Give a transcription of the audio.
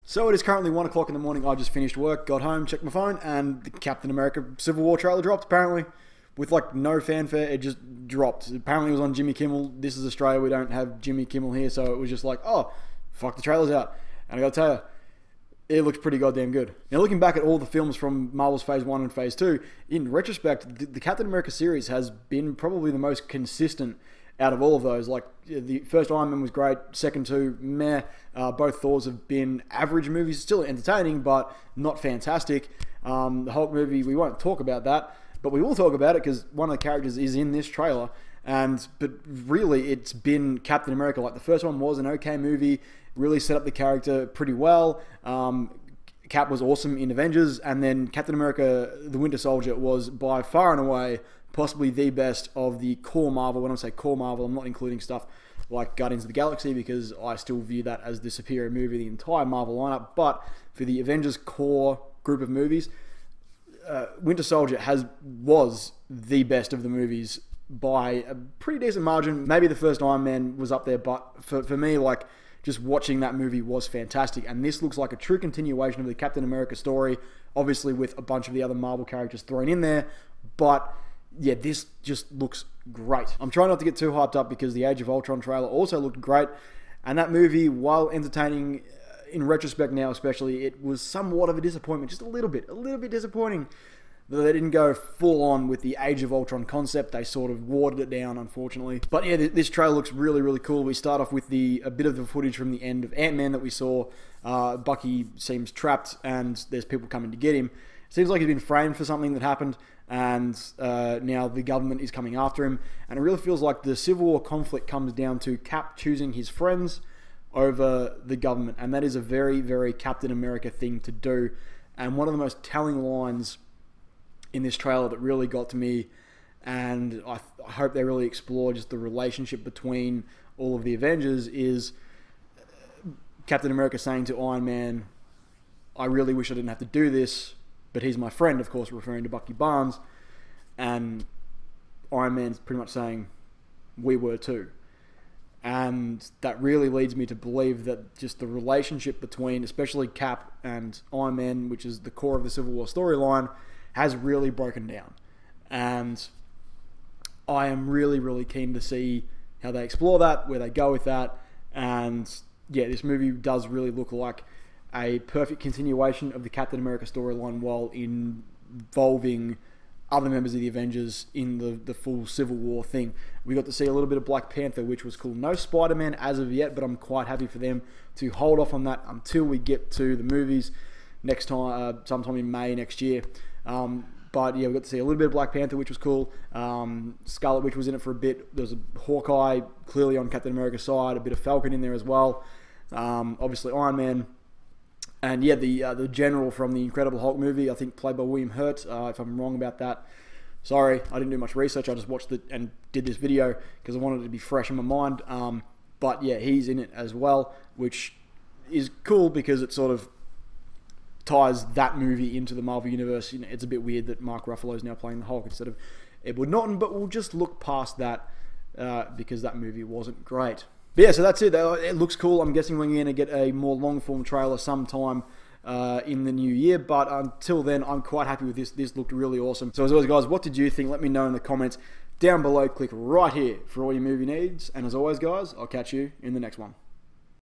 So it is currently 1 o'clock in the morning. I just finished work, got home, checked my phone, and the Captain America Civil War trailer dropped, apparently. With like no fanfare, it just dropped. Apparently it was on Jimmy Kimmel. This is Australia, we don't have Jimmy Kimmel here, so it was just like, oh, fuck, the trailer's out. And I gotta tell you, it looks pretty goddamn good. Now, looking back at all the films from Marvel's Phase 1 and Phase 2, in retrospect, the Captain America series has been probably the most consistent out of all of those. Like, the first Iron Man was great, second two, meh. Both Thors have been average movies, still entertaining, but not fantastic. The Hulk movie, we won't talk about that, but we will talk about it because one of the characters is in this trailer. But really, it's been Captain America. Like, the first one was an okay movie, really set up the character pretty well. Cap was awesome in Avengers, and then Captain America, the Winter Soldier, was by far and away possibly the best of the core Marvel. When I say core Marvel, I'm not including stuff like Guardians of the Galaxy, because I still view that as the superior movie of the entire Marvel lineup. But for the Avengers core group of movies, Winter Soldier was the best of the movies by a pretty decent margin. Maybe the first Iron Man was up there, but for me, like, just watching that movie was fantastic. And this looks like a true continuation of the Captain America story, obviously with a bunch of the other Marvel characters thrown in there. But yeah, this just looks great. I'm trying not to get too hyped up because the Age of Ultron trailer also looked great. And that movie, while entertaining, in retrospect now especially, it was somewhat of a disappointment. Just a little bit disappointing that they didn't go full on with the Age of Ultron concept. They sort of watered it down, unfortunately. But yeah, this trailer looks really, really cool. We start off with a bit of the footage from the end of Ant-Man that we saw. Bucky seems trapped and there's people coming to get him. Seems like he's been framed for something that happened, and now the government is coming after him. And it really feels like the Civil War conflict comes down to Cap choosing his friends over the government. And that is a very, very Captain America thing to do. And one of the most telling lines in this trailer that really got to me, and I hope they really explore just the relationship between all of the Avengers, is Captain America saying to Iron Man, I really wish I didn't have to do this, but he's my friend, of course, referring to Bucky Barnes. And Iron Man's pretty much saying, we were too. And that really leads me to believe that just the relationship between, especially Cap and Iron Man, which is the core of the Civil War storyline, has really broken down. And I am really, really keen to see how they explore that, where they go with that. And yeah, this movie does really look like a perfect continuation of the Captain America storyline while involving other members of the Avengers in the full Civil War thing. We got to see a little bit of Black Panther, which was cool. No Spider-Man as of yet, but I'm quite happy for them to hold off on that until we get to the movies next time, sometime in May next year. But yeah, we got to see a little bit of Black Panther, which was cool. Scarlet Witch was in it for a bit. There was a Hawkeye clearly on Captain America's side, a bit of Falcon in there as well. Obviously Iron Man. And yeah, the general from the Incredible Hulk movie, I think played by William Hurt. If I'm wrong about that, sorry, I didn't do much research. I just watched it and did this video because I wanted it to be fresh in my mind. But yeah, he's in it as well, which is cool because it sort of ties that movie into the Marvel Universe. You know, it's a bit weird that Mark Ruffalo is now playing the Hulk instead of Edward Norton, but we'll just look past that because that movie wasn't great. But yeah, so that's it. It looks cool. I'm guessing we're going to get a more long-form trailer sometime in the new year. But until then, I'm quite happy with this. This looked really awesome. So as always, guys, what did you think? Let me know in the comments down below. Click right here for all your movie needs. And as always, guys, I'll catch you in the next one.